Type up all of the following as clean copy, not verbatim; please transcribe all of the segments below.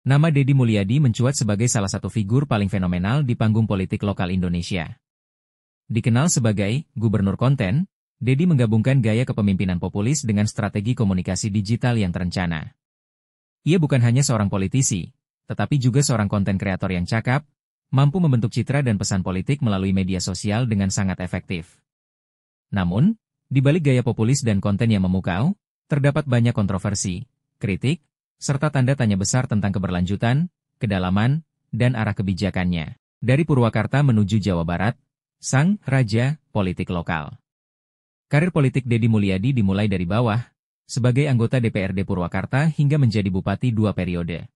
Nama Deddy Mulyadi mencuat sebagai salah satu figur paling fenomenal di panggung politik lokal Indonesia. Dikenal sebagai gubernur konten, Deddy menggabungkan gaya kepemimpinan populis dengan strategi komunikasi digital yang terencana. Ia bukan hanya seorang politisi, tetapi juga seorang konten kreator yang cakap, mampu membentuk citra dan pesan politik melalui media sosial dengan sangat efektif. Namun, di balik gaya populis dan konten yang memukau, terdapat banyak kontroversi, kritik, serta tanda tanya besar tentang keberlanjutan, kedalaman, dan arah kebijakannya. Dari Purwakarta menuju Jawa Barat, sang raja politik lokal. Karir politik Deddy Mulyadi dimulai dari bawah, sebagai anggota DPRD Purwakarta hingga menjadi bupati 2 periode.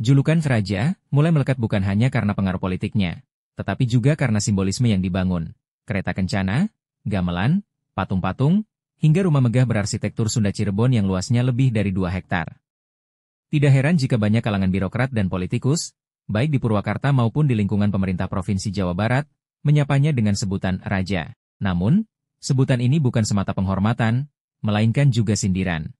Julukan Raja mulai melekat bukan hanya karena pengaruh politiknya, tetapi juga karena simbolisme yang dibangun, kereta kencana, gamelan, patung-patung, hingga rumah megah berarsitektur Sunda Cirebon yang luasnya lebih dari 2 hektar. Tidak heran jika banyak kalangan birokrat dan politikus, baik di Purwakarta maupun di lingkungan pemerintah Provinsi Jawa Barat, menyapanya dengan sebutan Raja. Namun, sebutan ini bukan semata penghormatan, melainkan juga sindiran.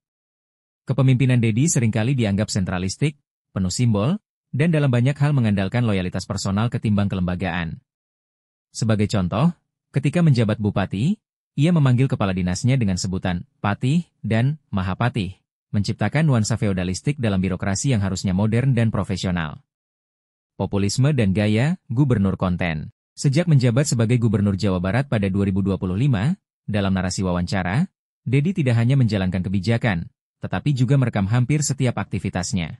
Kepemimpinan Deddy seringkali dianggap sentralistik, penuh simbol, dan dalam banyak hal mengandalkan loyalitas personal ketimbang kelembagaan. Sebagai contoh, ketika menjabat bupati, ia memanggil kepala dinasnya dengan sebutan Patih dan Mahapatih, menciptakan nuansa feodalistik dalam birokrasi yang harusnya modern dan profesional. Populisme dan gaya gubernur konten. Sejak menjabat sebagai gubernur Jawa Barat pada 2025, dalam narasi wawancara, Deddy tidak hanya menjalankan kebijakan, tetapi juga merekam hampir setiap aktivitasnya.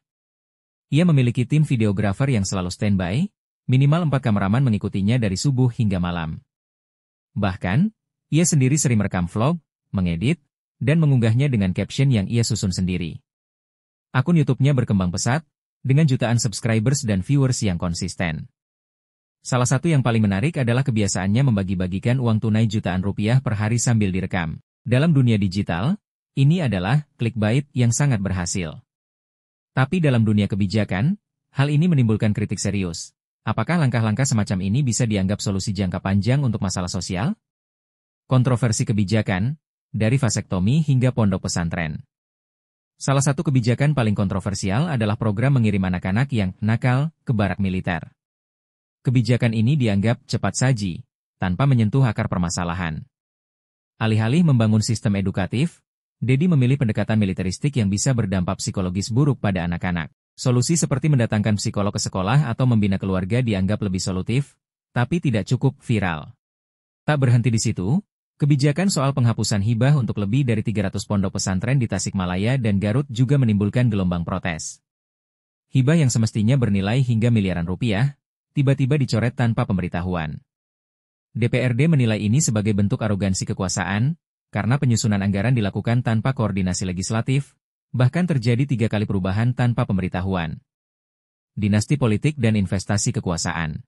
Ia memiliki tim videografer yang selalu standby, minimal 4 kameraman mengikutinya dari subuh hingga malam. Bahkan, ia sendiri sering merekam vlog, mengedit, dan mengunggahnya dengan caption yang ia susun sendiri. Akun YouTube-nya berkembang pesat, dengan jutaan subscribers dan viewers yang konsisten. Salah satu yang paling menarik adalah kebiasaannya membagi-bagikan uang tunai jutaan rupiah per hari sambil direkam. Dalam dunia digital, ini adalah clickbait yang sangat berhasil. Tapi dalam dunia kebijakan, hal ini menimbulkan kritik serius. Apakah langkah-langkah semacam ini bisa dianggap solusi jangka panjang untuk masalah sosial? Kontroversi kebijakan, dari vasektomi hingga pondok pesantren. Salah satu kebijakan paling kontroversial adalah program mengirim anak-anak yang nakal ke barak militer. Kebijakan ini dianggap cepat saji, tanpa menyentuh akar permasalahan. Alih-alih membangun sistem edukatif, Deddy memilih pendekatan militeristik yang bisa berdampak psikologis buruk pada anak-anak. Solusi seperti mendatangkan psikolog ke sekolah atau membina keluarga dianggap lebih solutif, tapi tidak cukup viral. Tak berhenti di situ, kebijakan soal penghapusan hibah untuk lebih dari 300 pondok pesantren di Tasikmalaya dan Garut juga menimbulkan gelombang protes. Hibah yang semestinya bernilai hingga miliaran rupiah, tiba-tiba dicoret tanpa pemberitahuan. DPRD menilai ini sebagai bentuk arogansi kekuasaan, karena penyusunan anggaran dilakukan tanpa koordinasi legislatif, bahkan terjadi 3 kali perubahan tanpa pemberitahuan. Dinasti politik dan investasi kekuasaan.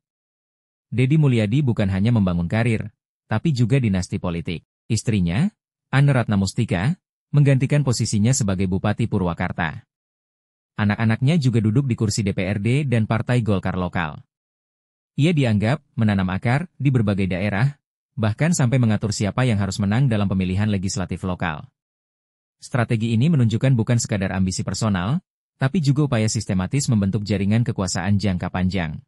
Deddy Mulyadi bukan hanya membangun karir, tapi juga dinasti politik. Istrinya, Anne Ratna Mustika, menggantikan posisinya sebagai Bupati Purwakarta. Anak-anaknya juga duduk di kursi DPRD dan Partai Golkar lokal. Ia dianggap menanam akar di berbagai daerah, bahkan sampai mengatur siapa yang harus menang dalam pemilihan legislatif lokal. Strategi ini menunjukkan bukan sekadar ambisi personal, tapi juga upaya sistematis membentuk jaringan kekuasaan jangka panjang.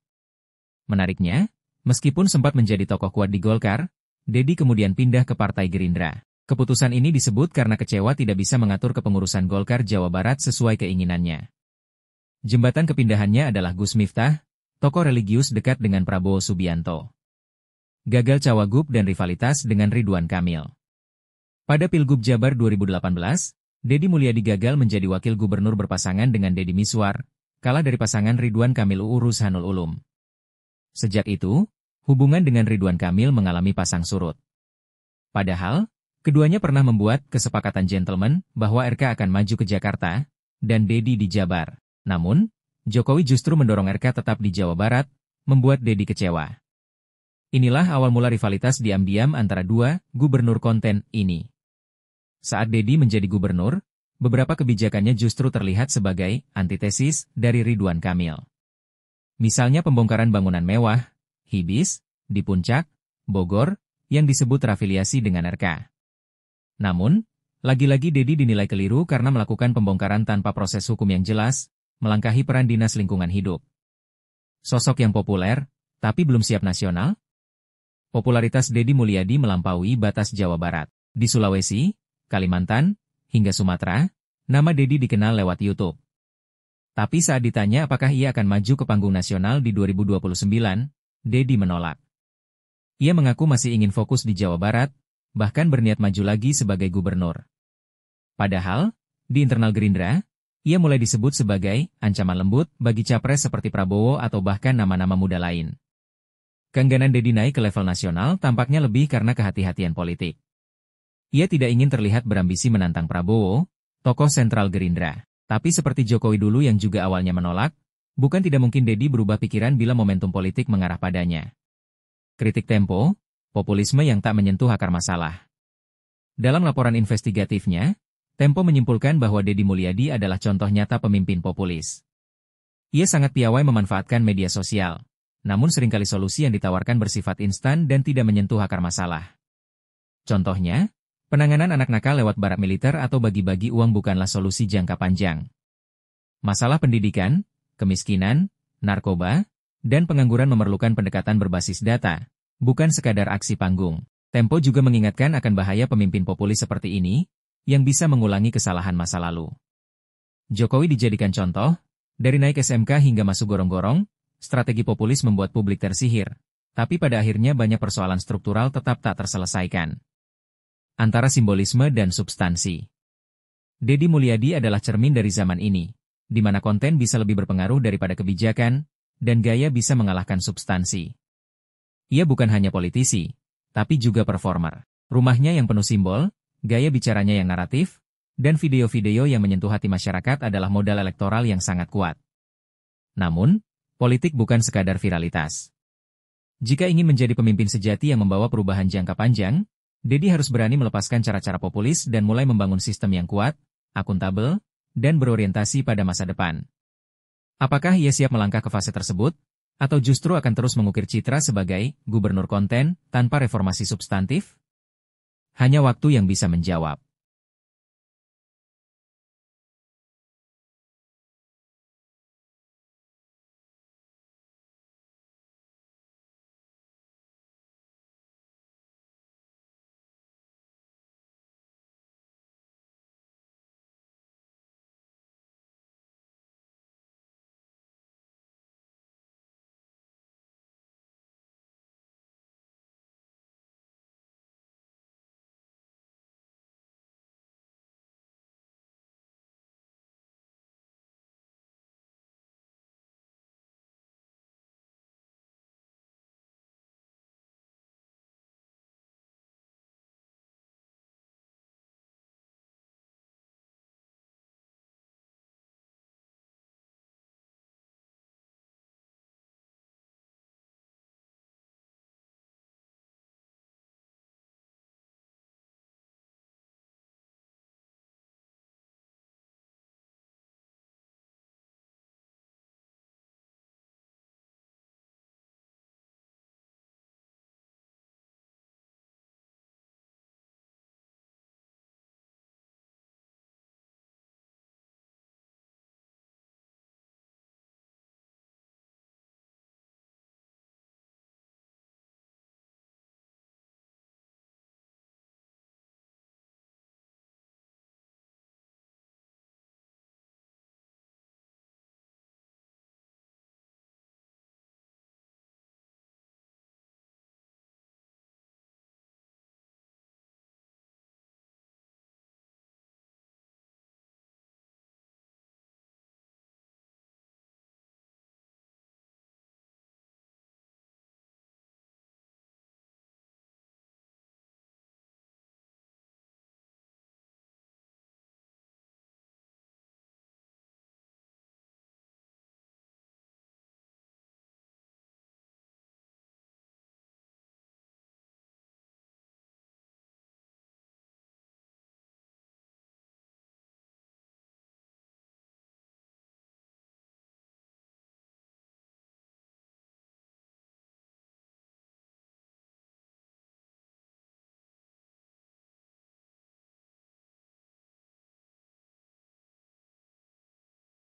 Menariknya, meskipun sempat menjadi tokoh kuat di Golkar, Deddy kemudian pindah ke Partai Gerindra. Keputusan ini disebut karena kecewa tidak bisa mengatur kepengurusan Golkar Jawa Barat sesuai keinginannya. Jembatan kepindahannya adalah Gus Miftah, tokoh religius dekat dengan Prabowo Subianto. Gagal cawagup dan rivalitas dengan Ridwan Kamil. Pada Pilgub Jabar 2018, Deddy Mulyadi gagal menjadi wakil gubernur berpasangan dengan Deddy Miswar, kalah dari pasangan Ridwan Kamil UU Ruzhanul Ulum. Sejak itu, hubungan dengan Ridwan Kamil mengalami pasang surut. Padahal, keduanya pernah membuat kesepakatan gentleman bahwa RK akan maju ke Jakarta, dan Deddy di Jabar. Namun, Jokowi justru mendorong RK tetap di Jawa Barat, membuat Deddy kecewa. Inilah awal mula rivalitas diam-diam antara dua gubernur konten ini. Saat Deddy menjadi gubernur, beberapa kebijakannya justru terlihat sebagai antitesis dari Ridwan Kamil. Misalnya pembongkaran bangunan mewah, hibis, di Puncak, Bogor, yang disebut terafiliasi dengan RK. Namun, lagi-lagi Deddy dinilai keliru karena melakukan pembongkaran tanpa proses hukum yang jelas, melangkahi peran Dinas Lingkungan Hidup. Sosok yang populer, tapi belum siap nasional? Popularitas Deddy Mulyadi melampaui batas Jawa Barat. Di Sulawesi, Kalimantan, hingga Sumatera, nama Deddy dikenal lewat YouTube. Tapi saat ditanya apakah ia akan maju ke panggung nasional di 2029, Deddy menolak. Ia mengaku masih ingin fokus di Jawa Barat, bahkan berniat maju lagi sebagai gubernur. Padahal, di internal Gerindra, ia mulai disebut sebagai ancaman lembut bagi capres seperti Prabowo atau bahkan nama-nama muda lain. Keengganan Deddy naik ke level nasional tampaknya lebih karena kehati-hatian politik. Ia tidak ingin terlihat berambisi menantang Prabowo, tokoh sentral Gerindra. Tapi seperti Jokowi dulu yang juga awalnya menolak, bukan tidak mungkin Deddy berubah pikiran bila momentum politik mengarah padanya. Kritik Tempo, populisme yang tak menyentuh akar masalah. Dalam laporan investigatifnya, Tempo menyimpulkan bahwa Deddy Mulyadi adalah contoh nyata pemimpin populis. Ia sangat piawai memanfaatkan media sosial, namun seringkali solusi yang ditawarkan bersifat instan dan tidak menyentuh akar masalah. Contohnya, penanganan anak nakal lewat barak militer atau bagi-bagi uang bukanlah solusi jangka panjang. Masalah pendidikan, kemiskinan, narkoba, dan pengangguran memerlukan pendekatan berbasis data, bukan sekadar aksi panggung. Tempo juga mengingatkan akan bahaya pemimpin populis seperti ini, yang bisa mengulangi kesalahan masa lalu. Jokowi dijadikan contoh, dari naik SMK hingga masuk gorong-gorong, strategi populis membuat publik tersihir, tapi pada akhirnya banyak persoalan struktural tetap tak terselesaikan. Antara simbolisme dan substansi. Deddy Mulyadi adalah cermin dari zaman ini, di mana konten bisa lebih berpengaruh daripada kebijakan, dan gaya bisa mengalahkan substansi. Ia bukan hanya politisi, tapi juga performer. Rumahnya yang penuh simbol, gaya bicaranya yang naratif, dan video-video yang menyentuh hati masyarakat adalah modal elektoral yang sangat kuat. Namun, politik bukan sekadar viralitas. Jika ingin menjadi pemimpin sejati yang membawa perubahan jangka panjang, Deddy harus berani melepaskan cara-cara populis dan mulai membangun sistem yang kuat, akuntabel, dan berorientasi pada masa depan. Apakah ia siap melangkah ke fase tersebut, atau justru akan terus mengukir citra sebagai gubernur konten tanpa reformasi substantif? Hanya waktu yang bisa menjawab.